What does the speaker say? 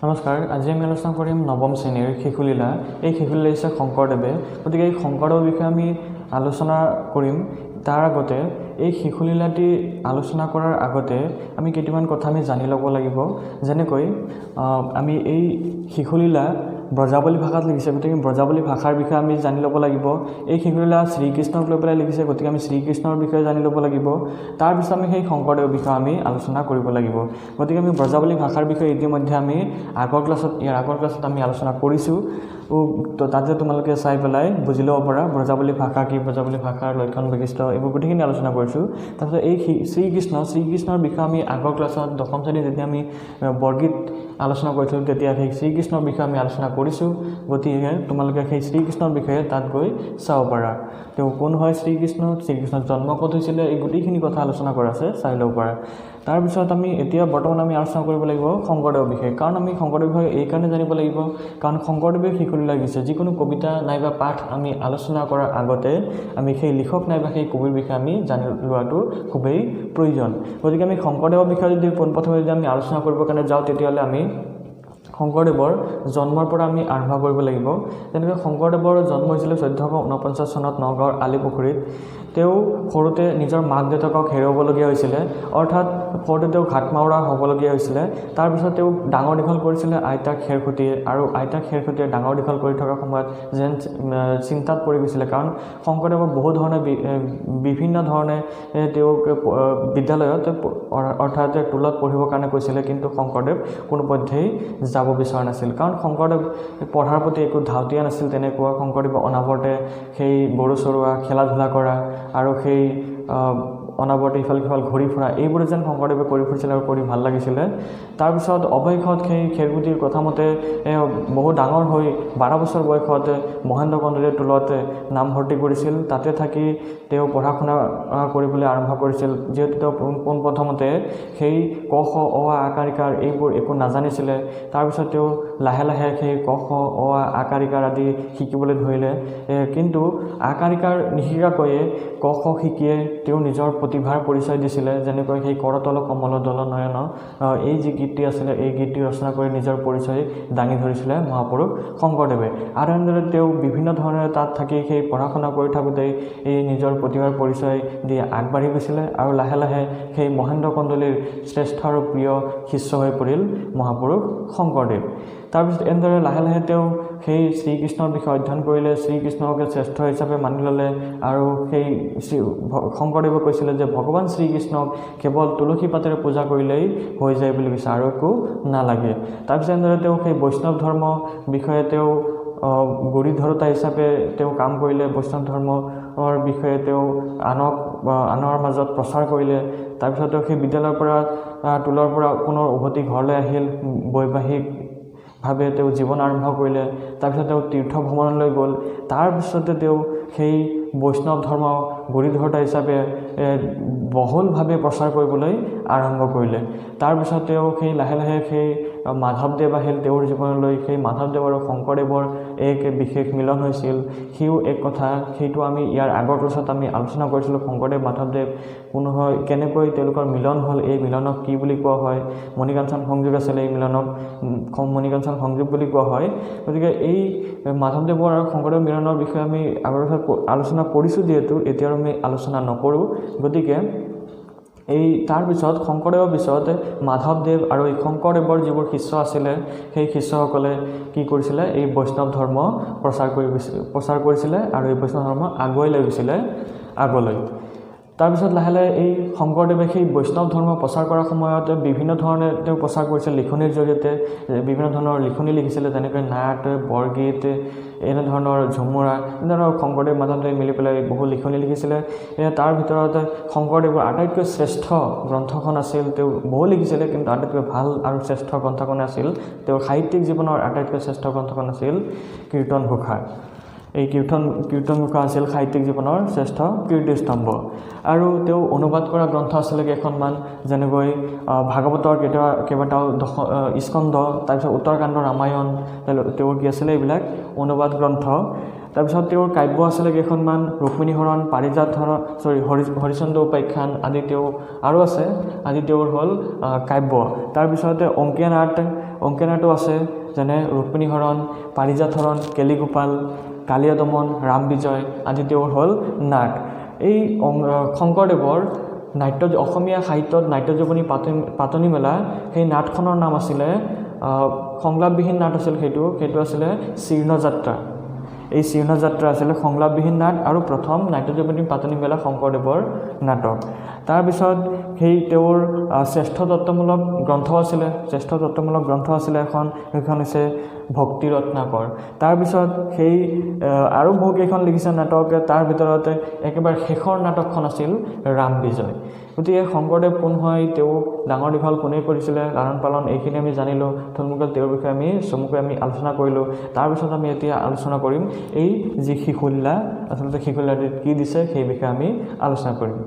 নমস্কাৰ। আজি আমি আলোচনা কৰিম নৱম শ্ৰেণীৰ শিশুলীলা। এই শিশুলীলা হৈছে শংকৰদেৱে, গতিকে এই শংকৰদেৱৰ বিষয়ে আমি আলোচনা কৰিম। তাৰ আগতে এই শিশুলীলাটি আলোচনা কৰাৰ আগতে আমি কেইটামান কথা আমি জানি ল'ব লাগিব। যেনেকৈ আমি এই শিশুলীলা ব্ৰজাৱলী ভাষাত লিখিছে, গতিকে ব্ৰজাৱলী ভাষাৰ বিষয়ে আমি জানি ল'ব লাগিব। এই শিশুলীলা শ্ৰীকৃষ্ণক লৈ পেলাই লিখিছে, গতিকে আমি শ্ৰীকৃষ্ণৰ বিষয়ে জানি ল'ব লাগিব। তাৰপিছত আমি সেই শংকৰদেৱৰ বিষয়ে আমি আলোচনা কৰিব লাগিব। গতিকে আমি ব্ৰজাৱলী ভাষাৰ বিষয়ে ইতিমধ্যে আমি ইয়াৰ আগৰ ক্লাছত আমি আলোচনা কৰিছোঁ। তো তাতে তোমালোকে চাই পেলাই বুজি ল'ব পাৰা ব্ৰজাৱলী ভাষা কি, ব্ৰজাৱলী ভাষাৰ লক্ষণ বৈশিষ্ট্য, এইবোৰ গোটেইখিনি আলোচনা কৰিছোঁ। তাৰপিছত এই শ্ৰীকৃষ্ণৰ বিষয়ে আমি আগৰ ক্লাছত দশম শ্ৰেণীত যেতিয়া আমি বৰগীত আলোচনা কৰিছিলোঁ, তেতিয়া সেই শ্ৰীকৃষ্ণৰ বিষয়ে আমি আলোচনা কৰিছোঁ। গতিকে তোমালোকে সেই শ্ৰীকৃষ্ণৰ বিষয়ে তাত গৈ চাব পাৰা। তেওঁ কোন হয় শ্ৰীকৃষ্ণৰ জন্ম ক'ত হৈছিলে, এই গোটেইখিনি কথা আলোচনা কৰা আছে, চাই ল'ব পাৰা। তাৰপিছত এতিয়া বৰ্তমান আমি আলোচনা কৰিব লাগিব শংকৰদেৱৰ বিষয়ে। কাৰণ আমি শংকৰদেৱৰ বিষয়ে এইকাৰণে জানিব লাগিব, কাৰণ শংকৰদেৱে শিশুলীলা লিখিছে। যিকোনো কবিতা নাইবা পাঠ আমি আলোচনা কৰাৰ আগতে আমি সেই লিখক নাইবা সেই কবিৰ বিষয়ে আমি জানি লোৱাটো খুবেই প্ৰয়োজন। গতিকে আমি শংকৰদেৱৰ বিষয়ে যদি পোনপ্ৰথমে যদি আমি আলোচনা কৰিবৰ কাৰণে যাওঁ, তেতিয়াহ'লে আমি শংকৰদেৱৰ জন্মৰ পৰা আমি আৰম্ভ কৰিব লাগিব। যেনেকৈ শংকৰদেৱৰ জন্ম হৈছিলে 1449 চনত নগাঁৱৰ আলিপুখুৰীত। তেওঁ সৰুতে নিজৰ মাক দেউতাকক হেৰুৱাবলগীয়া হৈছিলে, অৰ্থাৎ সৰুতে তেওঁ ঘাটমাউৰা হ'বলগীয়া হৈছিলে। তাৰপিছত তেওঁ ডাঙৰ দীঘল কৰিছিলে আইতাক খেৰসুতিয়ে, আৰু আইতাক খেৰসুতিয়ে ডাঙৰ দীঘল কৰি থকাৰ সময়ত যেন চিন্তাত পৰি গৈছিলে। কাৰণ শংকৰদেৱক বিভিন্ন ধৰণে তেওঁক বিদ্যালয়ত অৰ্থাৎ টোলত পঢ়িবৰ কাৰণে কৈছিলে, কিন্তু শংকৰদেৱ কোনোপধ্যেই যাব বিচৰা নাছিল। কাৰণ শংকৰদেৱ পঢ়াৰ প্ৰতি একো ধাউতীয়া নাছিল তেনেকুৱা। শংকৰদেৱে অনাবৰতে সেই গৰু চৰোৱা, খেলা ধূলা কৰা আৰু সেই অনাবৰতে ইফাল সিফাল ঘূৰি ফুৰা, এইবোৰ যেন শংকৰদেৱে কৰি ফুৰিছিলে আৰু কৰি ভাল লাগিছিলে। তাৰপিছত অৱশেষত সেই খেৰসুতিৰ কথামতে বহু ডাঙৰ হৈ 12 বছৰ বয়সত মহেন্দ্ৰ কন্দলীৰ টোলত নামভৰ্তি কৰিছিল। তাতে থাকি তেওঁ পঢ়া শুনা কৰিবলৈ আৰম্ভ কৰিছিল। যিহেতু তেওঁ পোনপ্ৰথমতে সেই ক খ অ আ আকাৰ ইকাৰ এইবোৰ একো নাজানিছিলে। তাৰপিছত তেওঁ লাহে লাহে সেই ক খ অ আ আকাৰ ইকাৰ আদি শিকিবলৈ ধৰিলে। কিন্তু আকাৰ ইকাৰ নিশিকাকৈয়ে ক খ শিকিয়ে তেওঁ নিজৰ প্ৰতিভাৰ পৰিচয় দিছিলে। যেনেকৈ সেই কৰতল কমল দল নয়ন, এই যি গীতটি আছিলে, এই গীতটি ৰচনা কৰি নিজৰ পৰিচয় দাঙি ধৰিছিলে মহাপুৰুষ শংকৰদেৱে। আৰু এনেদৰে তেওঁ বিভিন্ন ধৰণে তাত থাকি সেই পঢ়া শুনা কৰি থাকোঁতেই এই নিজৰ প্ৰতিভাৰ পৰিচয় দি আগবাঢ়ি গৈছিলে, আৰু লাহে লাহে সেই মহেন্দ্ৰ কন্দলীৰ শ্ৰেষ্ঠ আৰু প্ৰিয় শিষ্য হৈ পৰিল মহাপুৰুষ শংকৰদেৱ। তাৰপিছত এনেদৰে লাহে লাহে তেওঁ সেই শ্ৰীকৃষ্ণৰ বিষয়ে অধ্যয়ন কৰিলে, শ্ৰীকৃষ্ণকে শ্ৰেষ্ঠ হিচাপে মানি ল'লে। আৰু সেই শংকৰদেৱে কৈছিলে যে ভগৱান শ্ৰীকৃষ্ণক কেৱল তুলসী পাতেৰে পূজা কৰিলেই হৈ যায় বুলি কৈছে, আৰু একো নালাগে। তাৰপিছত এনেদৰে তেওঁ সেই বৈষ্ণৱ ধৰ্ম বিষয়ে তেওঁ গুৰিধৰোতা হিচাপে তেওঁ কাম কৰিলে। বৈষ্ণৱ ধৰ্মৰ বিষয়ে তেওঁ আনৰ মাজত প্ৰচাৰ কৰিলে। তাৰপিছত তেওঁ সেই বিদ্যালয়ৰ পৰা টোলৰ পৰা পুনৰ উভতি ঘৰলৈ আহিল। বৈবাহিকভাৱে তেওঁ জীৱন আৰম্ভ কৰিলে। তাৰপিছত তেওঁ তীৰ্থ ভ্ৰমণলৈ গ'ল। তাৰপিছতে তেওঁ সেই বৈষ্ণৱ ধৰ্ম গুৰিধৰোতা হিচাপে বহুলভাৱে প্ৰচাৰ কৰিবলৈ আৰম্ভ কৰিলে। তাৰপিছত তেওঁ সেই লাহে লাহে সেই মাধৱদেৱ আহিল তেওঁৰ জীৱনলৈ। সেই মাধৱদেৱ আৰু শংকৰদেৱৰ এক বিশেষ মিলন হৈছিল, সিও এক কথা। সেইটো আমি ইয়াৰ আগৰ ক্লাছত আমি আলোচনা কৰিছিলোঁ। শংকৰদেৱ মাধৱদেৱ কোন হয়, কেনেকৈ তেওঁলোকৰ মিলন হ'ল, এই মিলনক কি বুলি কোৱা হয়। মণিকাঞ্চন সংযোগ আছিলে, এই মিলনক মণিকাঞ্চন সংযোগ বুলি কোৱা হয়। গতিকে এই মাধৱদেৱৰ আৰু শংকৰদেৱ মিলনৰ বিষয়ে আমি আগৰ ক্লাছত আলোচনা কৰিছোঁ, যিহেতু এতিয়া আমি আলোচনা নকৰোঁ। গতিকে তাৰপিছত শংকৰদেৱৰ পিছত মাধৱদেৱ আৰু এই শংকৰদেৱৰ যিবোৰ শিষ্য আছিলে, সেই শিষ্যসকলে কি কৰিছিলে, এই বৈষ্ণৱ ধৰ্ম প্ৰচাৰ কৰিছিলে, আৰু এই বৈষ্ণৱ ধৰ্ম আগুৱাই লৈ গৈছিলে আগলৈ। তাৰপিছত লাহে লাহে এই শংকৰদেৱে সেই বৈষ্ণৱ ধৰ্ম প্ৰচাৰ কৰাৰ সময়ত বিভিন্ন ধৰণে তেওঁ প্ৰচাৰ কৰিছিল। লিখনিৰ জৰিয়তে বিভিন্ন ধৰণৰ লিখনি লিখিছিলে, যেনেকৈ নাট, বৰগীত, এনেধৰণৰ ঝুমুৰা, এনেধৰণৰ শংকৰদেৱ মাধৱদেৱে মিলি পেলাই বহু লিখনি লিখিছিলে। তাৰ ভিতৰত শংকৰদেৱৰ আটাইতকৈ শ্ৰেষ্ঠ গ্ৰন্থখন আছিল, তেওঁ বহু লিখিছিলে, কিন্তু আটাইতকৈ ভাল আৰু শ্ৰেষ্ঠ গ্ৰন্থখনে আছিল তেওঁৰ সাহিত্যিক জীৱনৰ আটাইতকৈ শ্ৰেষ্ঠ গ্ৰন্থখন আছিল কীৰ্তনঘোষা। এই কীৰ্তনঘোষা আছিল সাহিত্যিক জীৱনৰ শ্ৰেষ্ঠ কীৰ্তিস্তম্ভ। আৰু তেওঁ অনুবাদ কৰা গ্ৰন্থ আছিলে কেইখনমান, যেনেকৈ ভাগৱতৰ কেইবাটাও স্কন্ধ, তাৰপিছত উত্তৰকাণ্ড ৰামায়ণ, তেওঁৰ কি আছিলে এইবিলাক অনুবাদ গ্ৰন্থ। তাৰপিছত তেওঁৰ কাব্য আছিলে কেইখনমান, ৰুক্মিণী হৰণ, পাৰিজাত হৰণ, হৰিচন্দ্ৰ উপাখ্যান আদি তেওঁ আৰু আছে, আদি তেওঁৰ হ'ল কাব্য। তাৰপিছতে অংকীয়া নাট অংকীয়া নাটো আছে, যেনে ৰুক্মিণী হৰণ, পাৰিজাত হৰণ, কেলিগোপাল, কালিয়া দমন, ৰাম বিজয় আদি তেওঁৰ হ'ল নাট। এই শংকৰদেৱৰ অসমীয়া সাহিত্যত নাট্যজীৱনী পাতনি মেলা সেই নাটখনৰ নাম আছিলে সংলাপবিহীন নাট আছিল, সেইটো আছিলে শীৰ্ণযাত্ৰা। এই শীৰ্ণযাত্ৰা আছিলে সংলাপবিহীন নাট আৰু প্ৰথম নাট্যজীৱনী পাতনি মেলা শংকৰদেৱৰ নাটক। তাৰপিছত সেই তেওঁৰ শ্ৰেষ্ঠ তত্ত্বমূলক গ্ৰন্থ আছিলে এখন, সেইখন হৈছে ভক্তি ৰত্নাকৰ। তাৰপিছত সেই আৰু বহুকেইখন লিখিছে নাটক, তাৰ ভিতৰতে একেবাৰে শেষৰ নাটকখন আছিল ৰাম বিজয়। গতিকে শংকৰদেৱ কোন হয়, তেওঁ ডাঙৰ দীঘল কোনে কৰিছিলে, লালন পালন, এইখিনি আমি জানিলোঁ। থুলমূলকৈ তেওঁৰ বিষয়ে আমি চমুকৈ আলোচনা কৰিলোঁ। তাৰপিছত আমি এতিয়া আলোচনা কৰিম এই যি শিশুলীলা, আচলতে শিশুলীলাটিত কি দিছে সেই বিষয়ে আমি আলোচনা কৰিম।